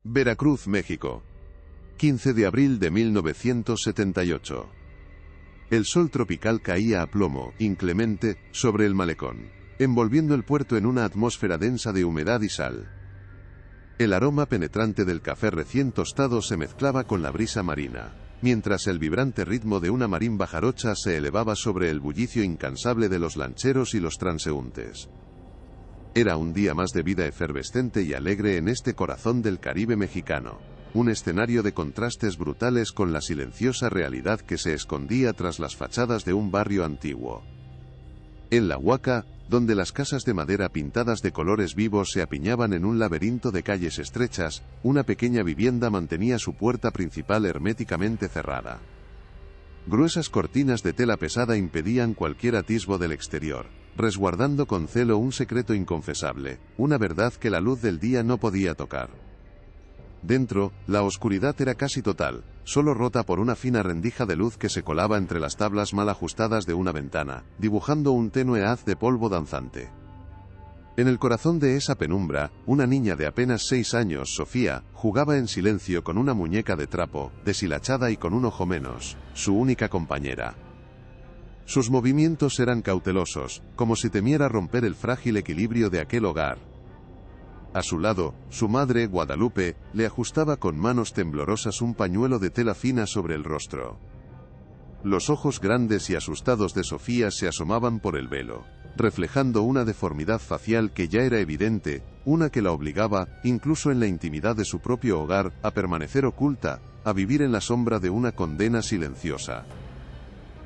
Veracruz, México. 15 de abril de 1978. El sol tropical caía a plomo, inclemente, sobre el malecón, envolviendo el puerto en una atmósfera densa de humedad y sal. El aroma penetrante del café recién tostado se mezclaba con la brisa marina, mientras el vibrante ritmo de una marimba jarocha se elevaba sobre el bullicio incansable de los lancheros y los transeúntes. Era un día más de vida efervescente y alegre en este corazón del Caribe mexicano, un escenario de contrastes brutales con la silenciosa realidad que se escondía tras las fachadas de un barrio antiguo. En La Huaca, donde las casas de madera pintadas de colores vivos se apiñaban en un laberinto de calles estrechas, una pequeña vivienda mantenía su puerta principal herméticamente cerrada. Gruesas cortinas de tela pesada impedían cualquier atisbo del exterior, resguardando con celo un secreto inconfesable, una verdad que la luz del día no podía tocar. Dentro, la oscuridad era casi total, solo rota por una fina rendija de luz que se colaba entre las tablas mal ajustadas de una ventana, dibujando un tenue haz de polvo danzante. En el corazón de esa penumbra, una niña de apenas 6 años, Sofía, jugaba en silencio con una muñeca de trapo, deshilachada y con un ojo menos, su única compañera. Sus movimientos eran cautelosos, como si temiera romper el frágil equilibrio de aquel hogar. A su lado, su madre, Guadalupe, le ajustaba con manos temblorosas un pañuelo de tela fina sobre el rostro. Los ojos grandes y asustados de Sofía se asomaban por el velo, reflejando una deformidad facial que ya era evidente, una que la obligaba, incluso en la intimidad de su propio hogar, a permanecer oculta, a vivir en la sombra de una condena silenciosa.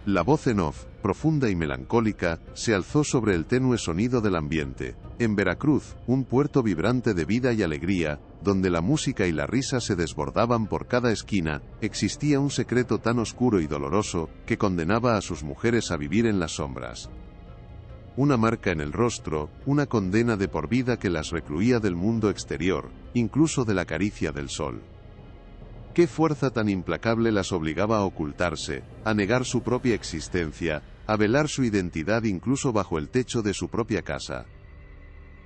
La voz en off, profunda y melancólica, se alzó sobre el tenue sonido del ambiente. En Veracruz, un puerto vibrante de vida y alegría, donde la música y la risa se desbordaban por cada esquina, existía un secreto tan oscuro y doloroso, que condenaba a sus mujeres a vivir en las sombras. Una marca en el rostro, una condena de por vida que las recluía del mundo exterior, incluso de la caricia del sol. ¿Qué fuerza tan implacable las obligaba a ocultarse, a negar su propia existencia, a velar su identidad incluso bajo el techo de su propia casa?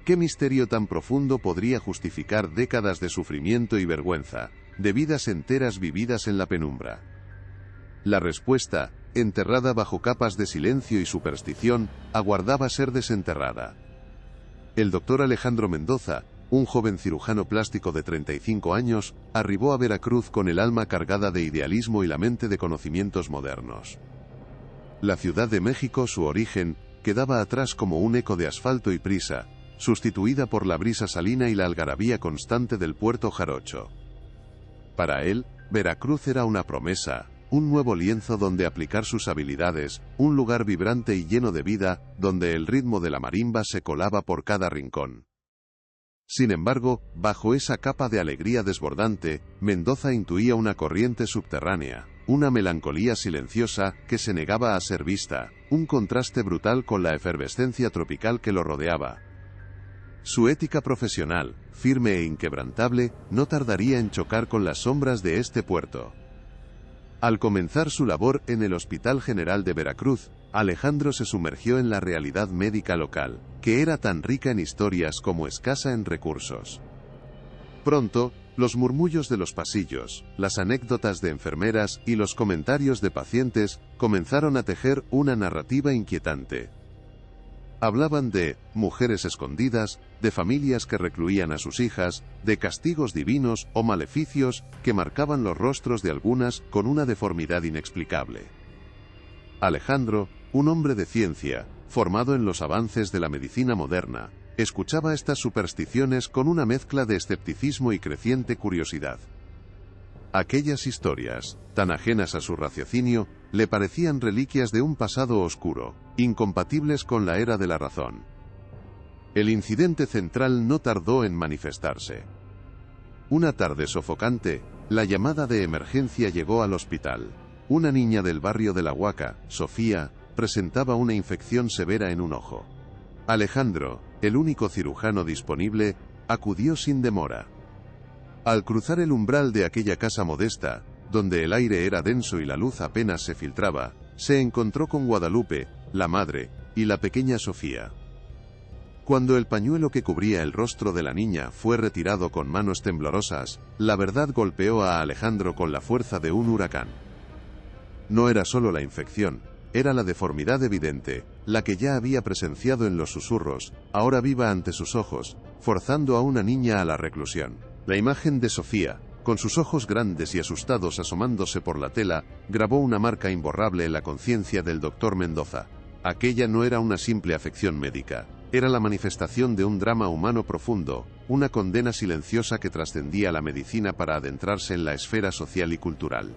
¿Qué misterio tan profundo podría justificar décadas de sufrimiento y vergüenza, de vidas enteras vividas en la penumbra? La respuesta, enterrada bajo capas de silencio y superstición, aguardaba ser desenterrada. El doctor Alejandro Mendoza, un joven cirujano plástico de 35 años, arribó a Veracruz con el alma cargada de idealismo y la mente de conocimientos modernos. La Ciudad de México, su origen, quedaba atrás como un eco de asfalto y prisa, sustituida por la brisa salina y la algarabía constante del puerto jarocho. Para él, Veracruz era una promesa, un nuevo lienzo donde aplicar sus habilidades, un lugar vibrante y lleno de vida, donde el ritmo de la marimba se colaba por cada rincón. Sin embargo, bajo esa capa de alegría desbordante, Mendoza intuía una corriente subterránea, una melancolía silenciosa que se negaba a ser vista, un contraste brutal con la efervescencia tropical que lo rodeaba. Su ética profesional, firme e inquebrantable, no tardaría en chocar con las sombras de este puerto. Al comenzar su labor en el Hospital General de Veracruz, Alejandro se sumergió en la realidad médica local, que era tan rica en historias como escasa en recursos. Pronto, los murmullos de los pasillos, las anécdotas de enfermeras y los comentarios de pacientes comenzaron a tejer una narrativa inquietante. Hablaban de mujeres escondidas, de familias que recluían a sus hijas, de castigos divinos o maleficios que marcaban los rostros de algunas con una deformidad inexplicable. Alejandro, un hombre de ciencia, formado en los avances de la medicina moderna, escuchaba estas supersticiones con una mezcla de escepticismo y creciente curiosidad. Aquellas historias, tan ajenas a su raciocinio, le parecían reliquias de un pasado oscuro, incompatibles con la era de la razón. El incidente central no tardó en manifestarse. Una tarde sofocante, la llamada de emergencia llegó al hospital. Una niña del barrio de La Huaca, Sofía, presentaba una infección severa en un ojo. Alejandro, el único cirujano disponible, acudió sin demora. Al cruzar el umbral de aquella casa modesta, donde el aire era denso y la luz apenas se filtraba, se encontró con Guadalupe, la madre, y la pequeña Sofía. Cuando el pañuelo que cubría el rostro de la niña fue retirado con manos temblorosas, la verdad golpeó a Alejandro con la fuerza de un huracán. No era solo la infección, era la deformidad evidente, la que ya había presenciado en los susurros, ahora viva ante sus ojos, forzando a una niña a la reclusión. La imagen de Sofía, con sus ojos grandes y asustados asomándose por la tela, grabó una marca imborrable en la conciencia del doctor Mendoza. Aquella no era una simple afección médica, era la manifestación de un drama humano profundo, una condena silenciosa que trascendía la medicina para adentrarse en la esfera social y cultural.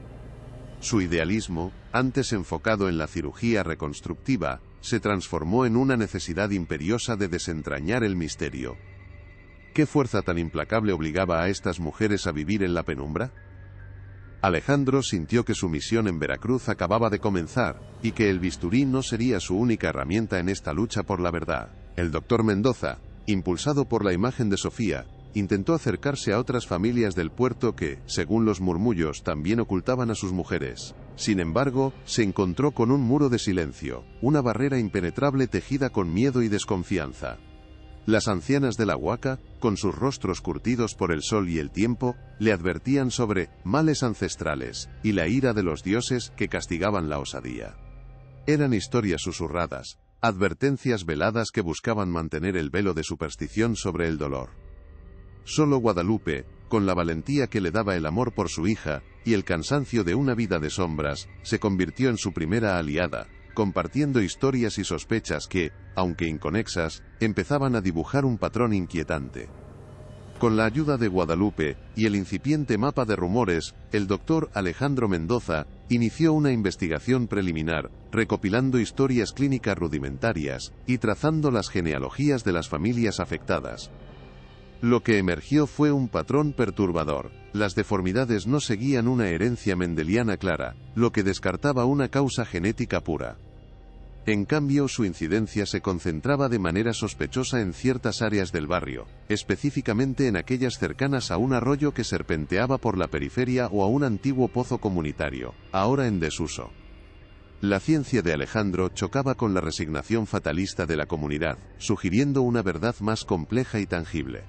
Su idealismo, antes enfocado en la cirugía reconstructiva, se transformó en una necesidad imperiosa de desentrañar el misterio. ¿Qué fuerza tan implacable obligaba a estas mujeres a vivir en la penumbra? Alejandro sintió que su misión en Veracruz acababa de comenzar, y que el bisturí no sería su única herramienta en esta lucha por la verdad. El doctor Mendoza, impulsado por la imagen de Sofía, intentó acercarse a otras familias del puerto que, según los murmullos, también ocultaban a sus mujeres. Sin embargo, se encontró con un muro de silencio, una barrera impenetrable tejida con miedo y desconfianza. Las ancianas de la huaca, con sus rostros curtidos por el sol y el tiempo, le advertían sobre males ancestrales y la ira de los dioses que castigaban la osadía. Eran historias susurradas, advertencias veladas que buscaban mantener el velo de superstición sobre el dolor. Solo Guadalupe, con la valentía que le daba el amor por su hija, y el cansancio de una vida de sombras, se convirtió en su primera aliada, compartiendo historias y sospechas que, aunque inconexas, empezaban a dibujar un patrón inquietante. Con la ayuda de Guadalupe, y el incipiente mapa de rumores, el doctor Alejandro Mendoza inició una investigación preliminar, recopilando historias clínicas rudimentarias, y trazando las genealogías de las familias afectadas. Lo que emergió fue un patrón perturbador. Las deformidades no seguían una herencia mendeliana clara, lo que descartaba una causa genética pura. En cambio, su incidencia se concentraba de manera sospechosa en ciertas áreas del barrio, específicamente en aquellas cercanas a un arroyo que serpenteaba por la periferia o a un antiguo pozo comunitario, ahora en desuso. La ciencia de Alejandro chocaba con la resignación fatalista de la comunidad, sugiriendo una verdad más compleja y tangible.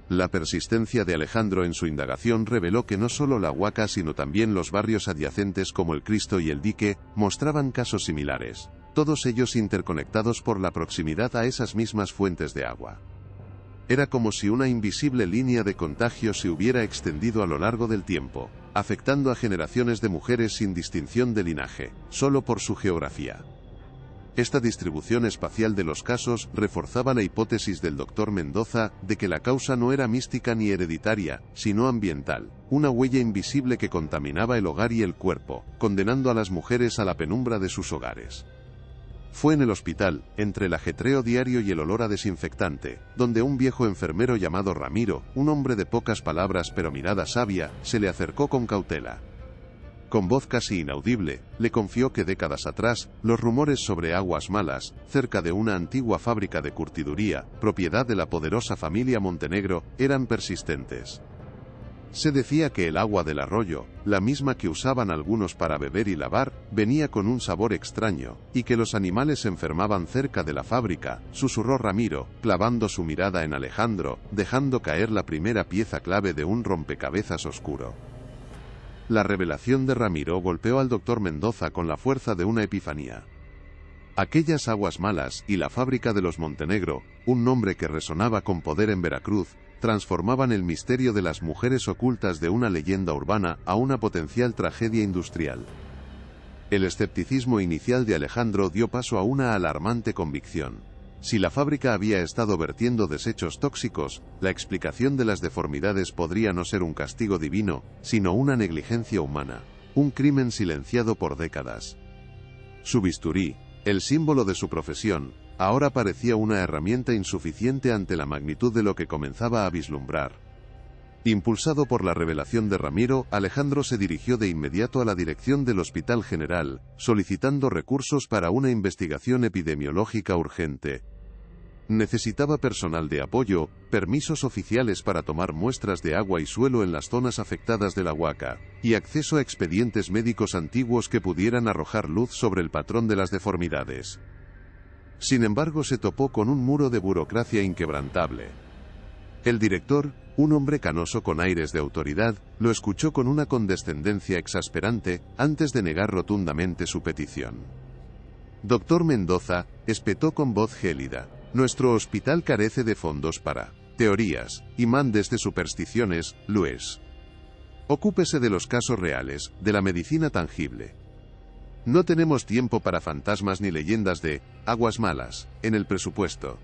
La persistencia de Alejandro en su indagación reveló que no solo la Huaca sino también los barrios adyacentes como el Cristo y el Dique, mostraban casos similares, todos ellos interconectados por la proximidad a esas mismas fuentes de agua. Era como si una invisible línea de contagio se hubiera extendido a lo largo del tiempo, afectando a generaciones de mujeres sin distinción de linaje, solo por su geografía. Esta distribución espacial de los casos reforzaba la hipótesis del doctor Mendoza de que la causa no era mística ni hereditaria, sino ambiental, una huella invisible que contaminaba el hogar y el cuerpo, condenando a las mujeres a la penumbra de sus hogares. Fue en el hospital, entre el ajetreo diario y el olor a desinfectante, donde un viejo enfermero llamado Ramiro, un hombre de pocas palabras pero mirada sabia, se le acercó con cautela. Con voz casi inaudible, le confió que décadas atrás, los rumores sobre aguas malas, cerca de una antigua fábrica de curtiduría, propiedad de la poderosa familia Montenegro, eran persistentes. Se decía que el agua del arroyo, la misma que usaban algunos para beber y lavar, venía con un sabor extraño, y que los animales se enfermaban cerca de la fábrica, susurró Ramiro, clavando su mirada en Alejandro, dejando caer la primera pieza clave de un rompecabezas oscuro. La revelación de Ramiro golpeó al doctor Mendoza con la fuerza de una epifanía. Aquellas aguas malas y la fábrica de los Montenegro, un nombre que resonaba con poder en Veracruz, transformaban el misterio de las mujeres ocultas de una leyenda urbana a una potencial tragedia industrial. El escepticismo inicial de Alejandro dio paso a una alarmante convicción. Si la fábrica había estado vertiendo desechos tóxicos, la explicación de las deformidades podría no ser un castigo divino, sino una negligencia humana, un crimen silenciado por décadas. Su bisturí, el símbolo de su profesión, ahora parecía una herramienta insuficiente ante la magnitud de lo que comenzaba a vislumbrar. Impulsado por la revelación de Ramiro, Alejandro se dirigió de inmediato a la dirección del Hospital General, solicitando recursos para una investigación epidemiológica urgente. Necesitaba personal de apoyo, permisos oficiales para tomar muestras de agua y suelo en las zonas afectadas de la Huaca, y acceso a expedientes médicos antiguos que pudieran arrojar luz sobre el patrón de las deformidades. Sin embargo, se topó con un muro de burocracia inquebrantable. El director, un hombre canoso con aires de autoridad, lo escuchó con una condescendencia exasperante, antes de negar rotundamente su petición. Doctor Mendoza, espetó con voz gélida, nuestro hospital carece de fondos para teorías y mandes de supersticiones, Luis. Ocúpese de los casos reales, de la medicina tangible. No tenemos tiempo para fantasmas ni leyendas de aguas malas en el presupuesto.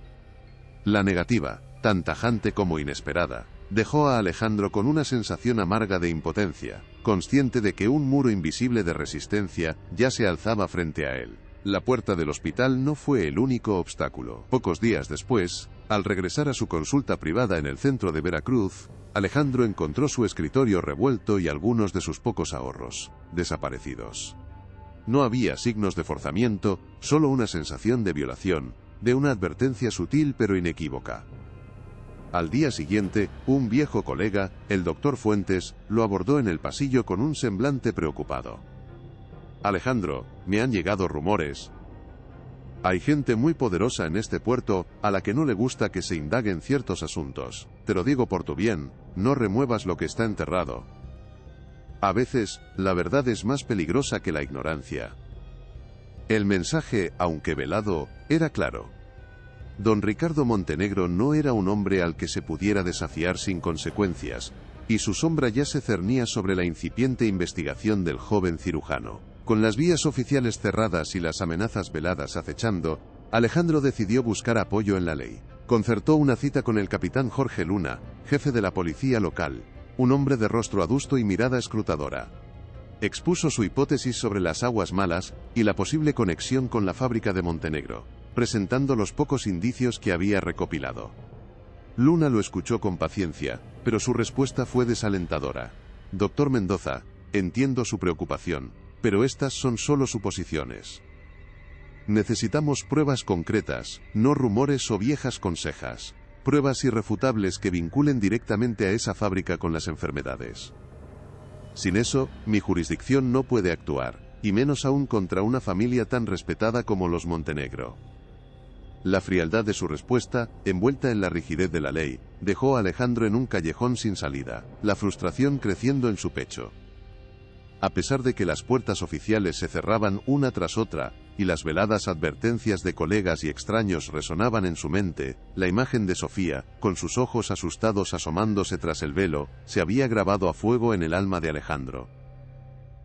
La negativa, tan tajante como inesperada, dejó a Alejandro con una sensación amarga de impotencia, consciente de que un muro invisible de resistencia ya se alzaba frente a él. La puerta del hospital no fue el único obstáculo. Pocos días después, al regresar a su consulta privada en el centro de Veracruz, Alejandro encontró su escritorio revuelto y algunos de sus pocos ahorros desaparecidos. No había signos de forzamiento, solo una sensación de violación, de una advertencia sutil pero inequívoca. Al día siguiente, un viejo colega, el doctor Fuentes, lo abordó en el pasillo con un semblante preocupado. Alejandro, me han llegado rumores. Hay gente muy poderosa en este puerto, a la que no le gusta que se indaguen ciertos asuntos. Te lo digo por tu bien, no remuevas lo que está enterrado. A veces, la verdad es más peligrosa que la ignorancia. El mensaje, aunque velado, era claro. Don Ricardo Montenegro no era un hombre al que se pudiera desafiar sin consecuencias, y su sombra ya se cernía sobre la incipiente investigación del joven cirujano. Con las vías oficiales cerradas y las amenazas veladas acechando, Alejandro decidió buscar apoyo en la ley. Concertó una cita con el capitán Jorge Luna, jefe de la policía local, un hombre de rostro adusto y mirada escrutadora. Expuso su hipótesis sobre las aguas malas y la posible conexión con la fábrica de Montenegro, presentando los pocos indicios que había recopilado. Luna lo escuchó con paciencia, pero su respuesta fue desalentadora. Doctor Mendoza, entiendo su preocupación, pero estas son solo suposiciones. Necesitamos pruebas concretas, no rumores o viejas consejas. Pruebas irrefutables que vinculen directamente a esa fábrica con las enfermedades. Sin eso, mi jurisdicción no puede actuar, y menos aún contra una familia tan respetada como los Montenegro. La frialdad de su respuesta, envuelta en la rigidez de la ley, dejó a Alejandro en un callejón sin salida, la frustración creciendo en su pecho. A pesar de que las puertas oficiales se cerraban una tras otra, y las veladas advertencias de colegas y extraños resonaban en su mente, la imagen de Sofía, con sus ojos asustados asomándose tras el velo, se había grabado a fuego en el alma de Alejandro.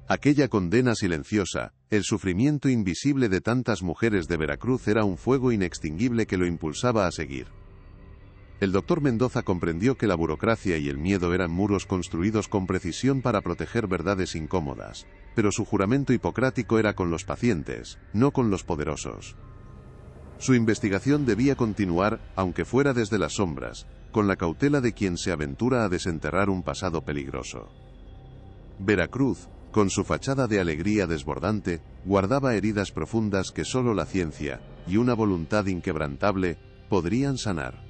Aquella condena silenciosa, el sufrimiento invisible de tantas mujeres de Veracruz era un fuego inextinguible que lo impulsaba a seguir. El doctor Mendoza comprendió que la burocracia y el miedo eran muros construidos con precisión para proteger verdades incómodas, pero su juramento hipocrático era con los pacientes, no con los poderosos. Su investigación debía continuar, aunque fuera desde las sombras, con la cautela de quien se aventura a desenterrar un pasado peligroso. Veracruz, con su fachada de alegría desbordante, guardaba heridas profundas que solo la ciencia, y una voluntad inquebrantable, podrían sanar.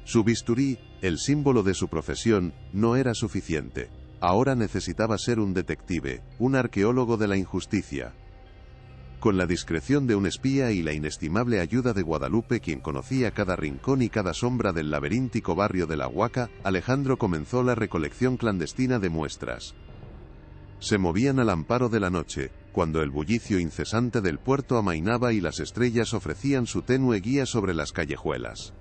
Su bisturí, el símbolo de su profesión, no era suficiente. Ahora necesitaba ser un detective, un arqueólogo de la injusticia. Con la discreción de un espía y la inestimable ayuda de Guadalupe, quien conocía cada rincón y cada sombra del laberíntico barrio de La Huaca, Alejandro comenzó la recolección clandestina de muestras. Se movían al amparo de la noche, cuando el bullicio incesante del puerto amainaba y las estrellas ofrecían su tenue guía sobre las callejuelas.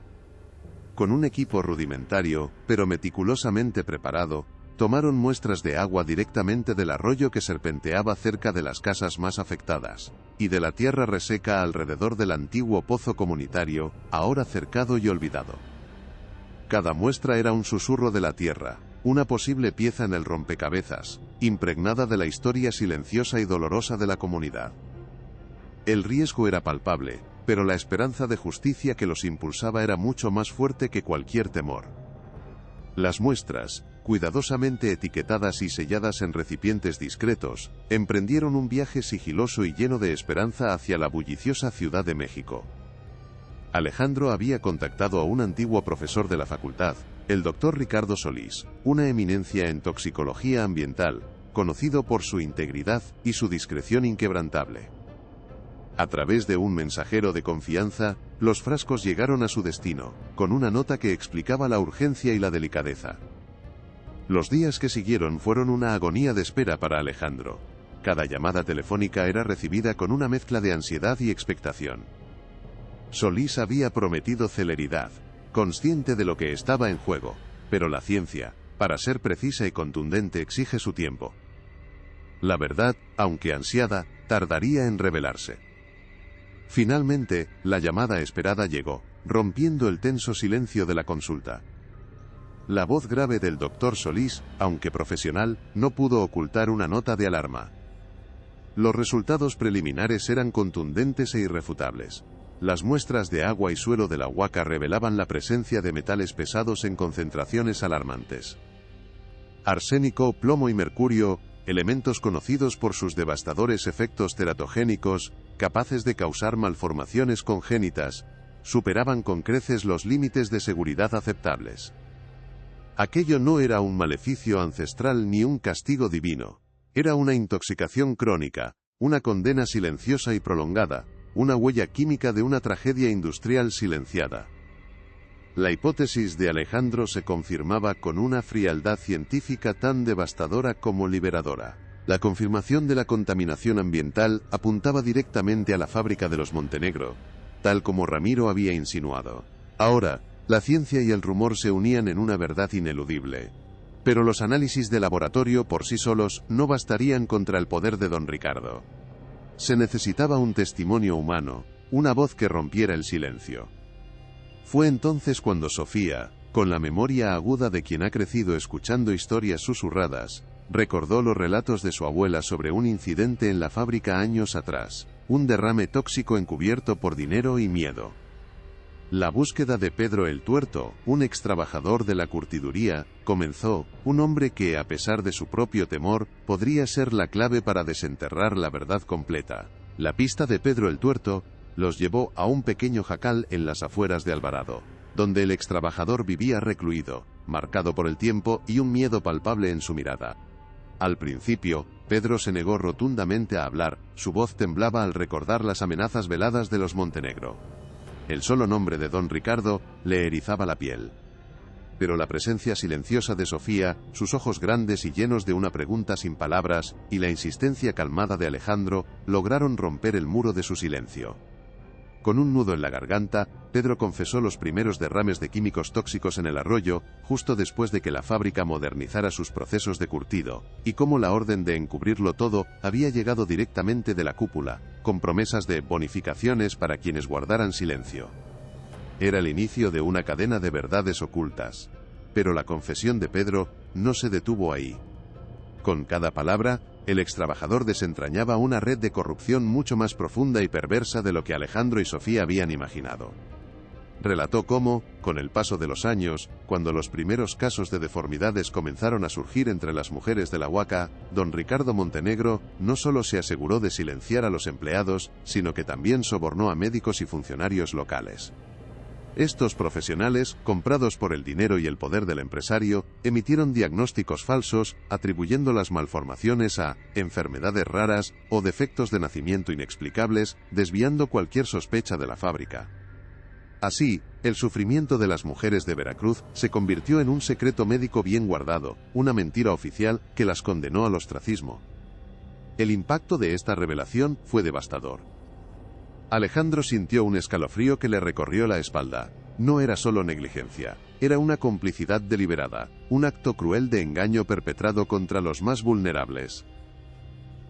Con un equipo rudimentario, pero meticulosamente preparado, tomaron muestras de agua directamente del arroyo que serpenteaba cerca de las casas más afectadas, y de la tierra reseca alrededor del antiguo pozo comunitario, ahora cercado y olvidado. Cada muestra era un susurro de la tierra, una posible pieza en el rompecabezas, impregnada de la historia silenciosa y dolorosa de la comunidad. El riesgo era palpable, pero la esperanza de justicia que los impulsaba era mucho más fuerte que cualquier temor. Las muestras, cuidadosamente etiquetadas y selladas en recipientes discretos, emprendieron un viaje sigiloso y lleno de esperanza hacia la bulliciosa Ciudad de México. Alejandro había contactado a un antiguo profesor de la facultad, el doctor Ricardo Solís, una eminencia en toxicología ambiental, conocido por su integridad y su discreción inquebrantable. A través de un mensajero de confianza, los frascos llegaron a su destino, con una nota que explicaba la urgencia y la delicadeza. Los días que siguieron fueron una agonía de espera para Alejandro. Cada llamada telefónica era recibida con una mezcla de ansiedad y expectación. Solís había prometido celeridad, consciente de lo que estaba en juego, pero la ciencia, para ser precisa y contundente, exige su tiempo. La verdad, aunque ansiada, tardaría en revelarse. Finalmente, la llamada esperada llegó, rompiendo el tenso silencio de la consulta. La voz grave del doctor Solís, aunque profesional, no pudo ocultar una nota de alarma. Los resultados preliminares eran contundentes e irrefutables. Las muestras de agua y suelo de la Huaca revelaban la presencia de metales pesados en concentraciones alarmantes. Arsénico, plomo y mercurio, elementos conocidos por sus devastadores efectos teratogénicos, capaces de causar malformaciones congénitas, superaban con creces los límites de seguridad aceptables. Aquello no era un maleficio ancestral ni un castigo divino. Era una intoxicación crónica, una condena silenciosa y prolongada, una huella química de una tragedia industrial silenciada. La hipótesis de Alejandro se confirmaba con una frialdad científica tan devastadora como liberadora. La confirmación de la contaminación ambiental apuntaba directamente a la fábrica de los Montenegro, tal como Ramiro había insinuado. Ahora, la ciencia y el rumor se unían en una verdad ineludible. Pero los análisis de laboratorio por sí solos no bastarían contra el poder de don Ricardo. Se necesitaba un testimonio humano, una voz que rompiera el silencio. Fue entonces cuando Sofía, con la memoria aguda de quien ha crecido escuchando historias susurradas, recordó los relatos de su abuela sobre un incidente en la fábrica años atrás, un derrame tóxico encubierto por dinero y miedo. La búsqueda de Pedro el Tuerto, un extrabajador de la curtiduría, comenzó, un hombre que, a pesar de su propio temor, podría ser la clave para desenterrar la verdad completa. La pista de Pedro el Tuerto los llevó a un pequeño jacal en las afueras de Alvarado, donde el extrabajador vivía recluido, marcado por el tiempo y un miedo palpable en su mirada. Al principio, Pedro se negó rotundamente a hablar, su voz temblaba al recordar las amenazas veladas de los Montenegro. El solo nombre de don Ricardo le erizaba la piel. Pero la presencia silenciosa de Sofía, sus ojos grandes y llenos de una pregunta sin palabras, y la insistencia calmada de Alejandro, lograron romper el muro de su silencio. Con un nudo en la garganta, Pedro confesó los primeros derrames de químicos tóxicos en el arroyo, justo después de que la fábrica modernizara sus procesos de curtido, y cómo la orden de encubrirlo todo había llegado directamente de la cúpula, con promesas de bonificaciones para quienes guardaran silencio. Era el inicio de una cadena de verdades ocultas. Pero la confesión de Pedro no se detuvo ahí. Con cada palabra, el extrabajador desentrañaba una red de corrupción mucho más profunda y perversa de lo que Alejandro y Sofía habían imaginado. Relató cómo, con el paso de los años, cuando los primeros casos de deformidades comenzaron a surgir entre las mujeres de la Huaca, don Ricardo Montenegro no solo se aseguró de silenciar a los empleados, sino que también sobornó a médicos y funcionarios locales. Estos profesionales, comprados por el dinero y el poder del empresario, emitieron diagnósticos falsos, atribuyendo las malformaciones a enfermedades raras o defectos de nacimiento inexplicables, desviando cualquier sospecha de la fábrica. Así, el sufrimiento de las mujeres de Veracruz se convirtió en un secreto médico bien guardado, una mentira oficial que las condenó al ostracismo. El impacto de esta revelación fue devastador. Alejandro sintió un escalofrío que le recorrió la espalda. No era solo negligencia, era una complicidad deliberada, un acto cruel de engaño perpetrado contra los más vulnerables.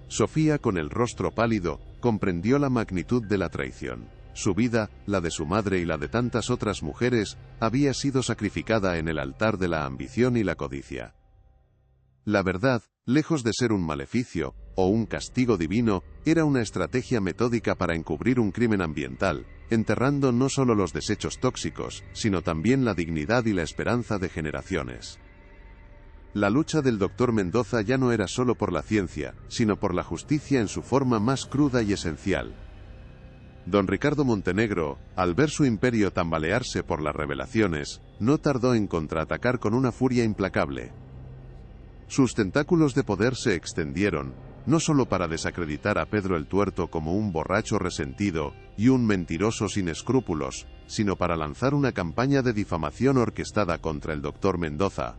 Sofía, con el rostro pálido, comprendió la magnitud de la traición. Su vida, la de su madre y la de tantas otras mujeres, había sido sacrificada en el altar de la ambición y la codicia. La verdad, lejos de ser un maleficio, o un castigo divino, era una estrategia metódica para encubrir un crimen ambiental, enterrando no solo los desechos tóxicos, sino también la dignidad y la esperanza de generaciones. La lucha del doctor Mendoza ya no era solo por la ciencia, sino por la justicia en su forma más cruda y esencial. Don Ricardo Montenegro, al ver su imperio tambalearse por las revelaciones, no tardó en contraatacar con una furia implacable. Sus tentáculos de poder se extendieron, no solo para desacreditar a Pedro el Tuerto como un borracho resentido y un mentiroso sin escrúpulos, sino para lanzar una campaña de difamación orquestada contra el doctor Mendoza.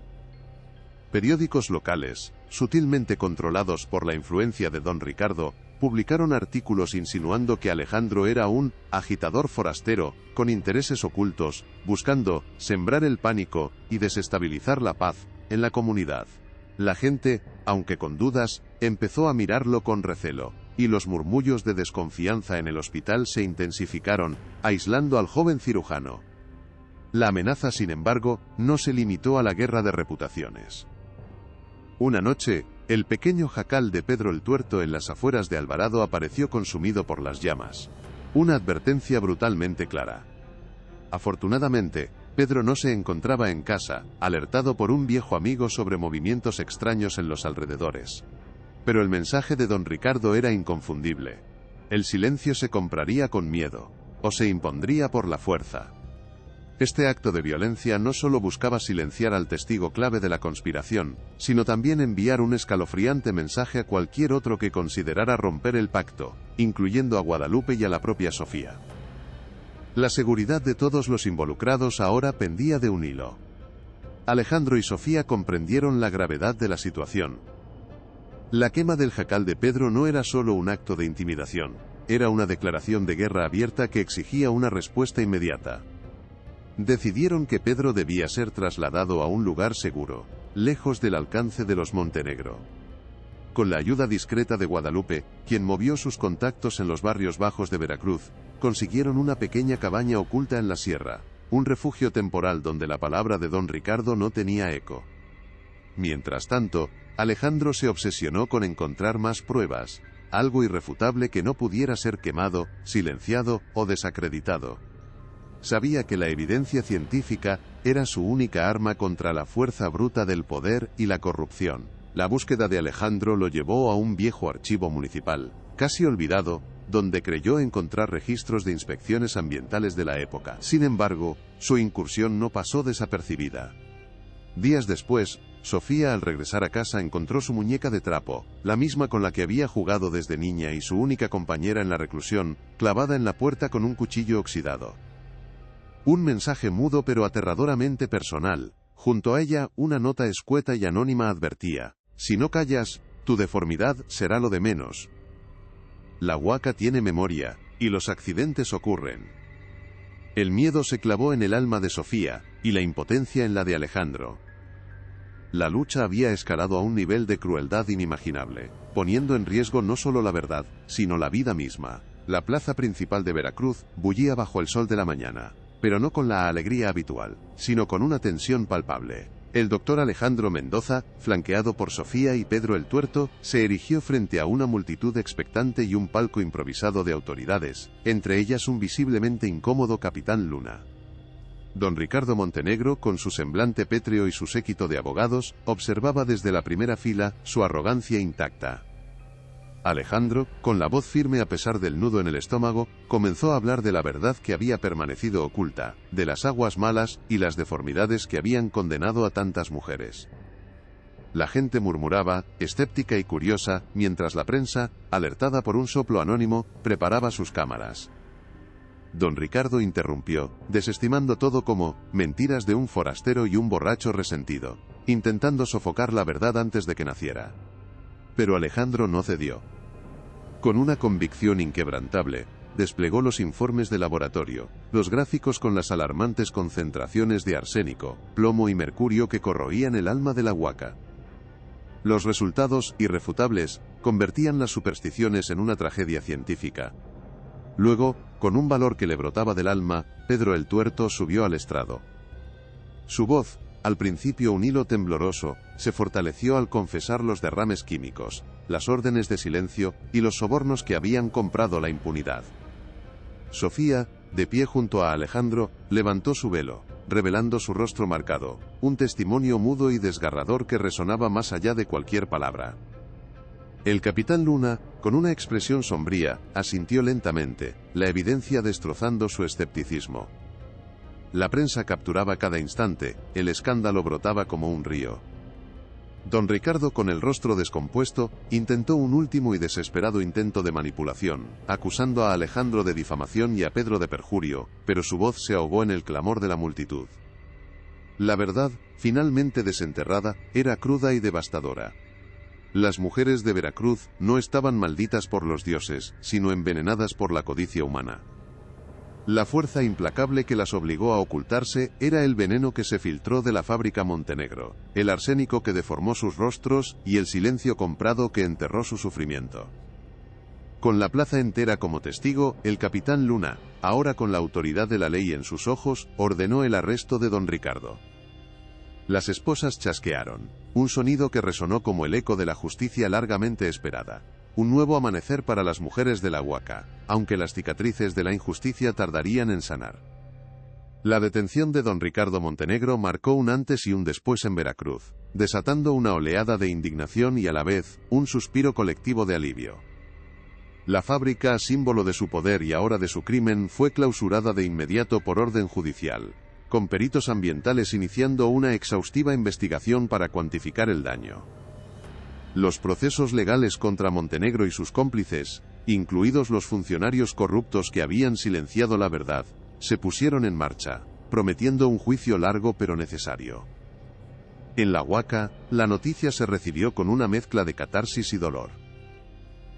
Periódicos locales, sutilmente controlados por la influencia de don Ricardo, publicaron artículos insinuando que Alejandro era un agitador forastero, con intereses ocultos, buscando sembrar el pánico y desestabilizar la paz en la comunidad. La gente, aunque con dudas, empezó a mirarlo con recelo, y los murmullos de desconfianza en el hospital se intensificaron, aislando al joven cirujano. La amenaza, sin embargo, no se limitó a la guerra de reputaciones. Una noche, el pequeño jacal de Pedro el Tuerto en las afueras de Alvarado apareció consumido por las llamas. Una advertencia brutalmente clara. Afortunadamente, Pedro no se encontraba en casa, alertado por un viejo amigo sobre movimientos extraños en los alrededores. Pero el mensaje de don Ricardo era inconfundible. El silencio se compraría con miedo, o se impondría por la fuerza. Este acto de violencia no solo buscaba silenciar al testigo clave de la conspiración, sino también enviar un escalofriante mensaje a cualquier otro que considerara romper el pacto, incluyendo a Guadalupe y a la propia Sofía. La seguridad de todos los involucrados ahora pendía de un hilo. Alejandro y Sofía comprendieron la gravedad de la situación. La quema del jacal de Pedro no era solo un acto de intimidación, era una declaración de guerra abierta que exigía una respuesta inmediata. Decidieron que Pedro debía ser trasladado a un lugar seguro, lejos del alcance de los Montenegro. Con la ayuda discreta de Guadalupe, quien movió sus contactos en los barrios bajos de Veracruz, consiguieron una pequeña cabaña oculta en la sierra, un refugio temporal donde la palabra de don Ricardo no tenía eco. Mientras tanto, Alejandro se obsesionó con encontrar más pruebas, algo irrefutable que no pudiera ser quemado, silenciado o desacreditado. Sabía que la evidencia científica era su única arma contra la fuerza bruta del poder y la corrupción. La búsqueda de Alejandro lo llevó a un viejo archivo municipal, casi olvidado, donde creyó encontrar registros de inspecciones ambientales de la época. Sin embargo, su incursión no pasó desapercibida. Días después, Sofía al regresar a casa encontró su muñeca de trapo, la misma con la que había jugado desde niña y su única compañera en la reclusión, clavada en la puerta con un cuchillo oxidado. Un mensaje mudo pero aterradoramente personal. Junto a ella, una nota escueta y anónima advertía: si no callas, tu deformidad será lo de menos. La huaca tiene memoria, y los accidentes ocurren. El miedo se clavó en el alma de Sofía, y la impotencia en la de Alejandro. La lucha había escalado a un nivel de crueldad inimaginable, poniendo en riesgo no solo la verdad, sino la vida misma. La plaza principal de Veracruz bullía bajo el sol de la mañana, pero no con la alegría habitual, sino con una tensión palpable. El doctor Alejandro Mendoza, flanqueado por Sofía y Pedro el Tuerto, se erigió frente a una multitud expectante y un palco improvisado de autoridades, entre ellas un visiblemente incómodo capitán Luna. Don Ricardo Montenegro, con su semblante pétreo y su séquito de abogados, observaba desde la primera fila, su arrogancia intacta. Alejandro, con la voz firme a pesar del nudo en el estómago, comenzó a hablar de la verdad que había permanecido oculta, de las aguas malas y las deformidades que habían condenado a tantas mujeres. La gente murmuraba, escéptica y curiosa, mientras la prensa, alertada por un soplo anónimo, preparaba sus cámaras. Don Ricardo interrumpió, desestimando todo como mentiras de un forastero y un borracho resentido, intentando sofocar la verdad antes de que naciera. Pero Alejandro no cedió. Con una convicción inquebrantable, desplegó los informes de laboratorio, los gráficos con las alarmantes concentraciones de arsénico, plomo y mercurio que corroían el alma de la huaca. Los resultados, irrefutables, convertían las supersticiones en una tragedia científica. Luego, con un valor que le brotaba del alma, Pedro el Tuerto subió al estrado. Su voz, al principio un hilo tembloroso, se fortaleció al confesar los derrames químicos, las órdenes de silencio y los sobornos que habían comprado la impunidad. Sofía, de pie junto a Alejandro, levantó su velo, revelando su rostro marcado, un testimonio mudo y desgarrador que resonaba más allá de cualquier palabra. El capitán Luna, con una expresión sombría, asintió lentamente, la evidencia destrozando su escepticismo. La prensa capturaba cada instante, el escándalo brotaba como un río. Don Ricardo, con el rostro descompuesto, intentó un último y desesperado intento de manipulación, acusando a Alejandro de difamación y a Pedro de perjurio, pero su voz se ahogó en el clamor de la multitud. La verdad, finalmente desenterrada, era cruda y devastadora. Las mujeres de Veracruz no estaban malditas por los dioses, sino envenenadas por la codicia humana. La fuerza implacable que las obligó a ocultarse era el veneno que se filtró de la fábrica Montenegro, el arsénico que deformó sus rostros y el silencio comprado que enterró su sufrimiento. Con la plaza entera como testigo, el capitán Luna, ahora con la autoridad de la ley en sus ojos, ordenó el arresto de don Ricardo. Las esposas chasquearon, un sonido que resonó como el eco de la justicia largamente esperada. Un nuevo amanecer para las mujeres de la Huaca, aunque las cicatrices de la injusticia tardarían en sanar. La detención de don Ricardo Montenegro marcó un antes y un después en Veracruz, desatando una oleada de indignación y a la vez, un suspiro colectivo de alivio. La fábrica, símbolo de su poder y ahora de su crimen, fue clausurada de inmediato por orden judicial, con peritos ambientales iniciando una exhaustiva investigación para cuantificar el daño. Los procesos legales contra Montenegro y sus cómplices, incluidos los funcionarios corruptos que habían silenciado la verdad, se pusieron en marcha, prometiendo un juicio largo pero necesario. En la Huaca, la noticia se recibió con una mezcla de catarsis y dolor.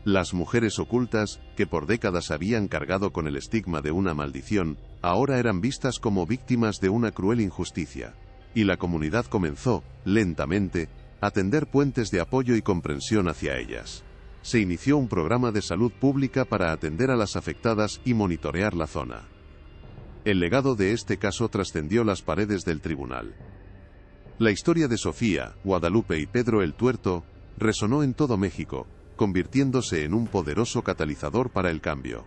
Las mujeres ocultas, que por décadas habían cargado con el estigma de una maldición, ahora eran vistas como víctimas de una cruel injusticia, y la comunidad comenzó, lentamente, a tender puentes de apoyo y comprensión hacia ellas. Se inició un programa de salud pública para atender a las afectadas y monitorear la zona. El legado de este caso trascendió las paredes del tribunal. La historia de Sofía, Guadalupe y Pedro el Tuerto resonó en todo México, convirtiéndose en un poderoso catalizador para el cambio.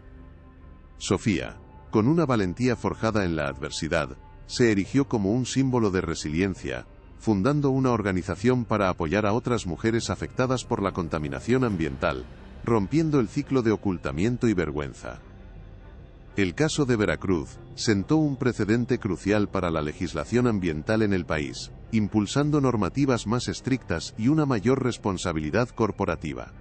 Sofía, con una valentía forjada en la adversidad, se erigió como un símbolo de resiliencia, fundando una organización para apoyar a otras mujeres afectadas por la contaminación ambiental, rompiendo el ciclo de ocultamiento y vergüenza. El caso de Veracruz sentó un precedente crucial para la legislación ambiental en el país, impulsando normativas más estrictas y una mayor responsabilidad corporativa.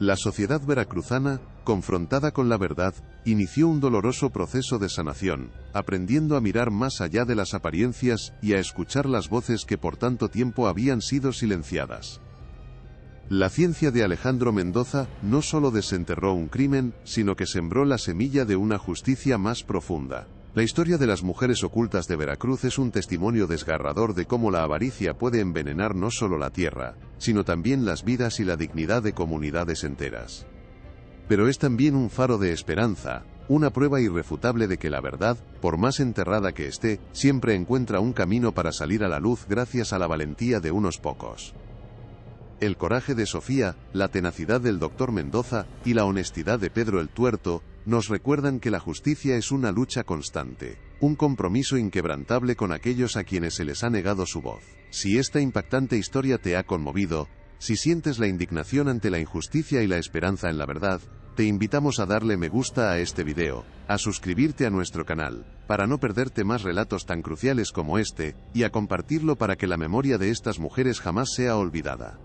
La sociedad veracruzana, confrontada con la verdad, inició un doloroso proceso de sanación, aprendiendo a mirar más allá de las apariencias y a escuchar las voces que por tanto tiempo habían sido silenciadas. La ciencia de Alejandro Mendoza no solo desenterró un crimen, sino que sembró la semilla de una justicia más profunda. La historia de las mujeres ocultas de Veracruz es un testimonio desgarrador de cómo la avaricia puede envenenar no solo la tierra, sino también las vidas y la dignidad de comunidades enteras. Pero es también un faro de esperanza, una prueba irrefutable de que la verdad, por más enterrada que esté, siempre encuentra un camino para salir a la luz gracias a la valentía de unos pocos. El coraje de Sofía, la tenacidad del doctor Mendoza y la honestidad de Pedro el Tuerto nos recuerdan que la justicia es una lucha constante, un compromiso inquebrantable con aquellos a quienes se les ha negado su voz. Si esta impactante historia te ha conmovido, si sientes la indignación ante la injusticia y la esperanza en la verdad, te invitamos a darle me gusta a este video, a suscribirte a nuestro canal, para no perderte más relatos tan cruciales como este, y a compartirlo para que la memoria de estas mujeres jamás sea olvidada.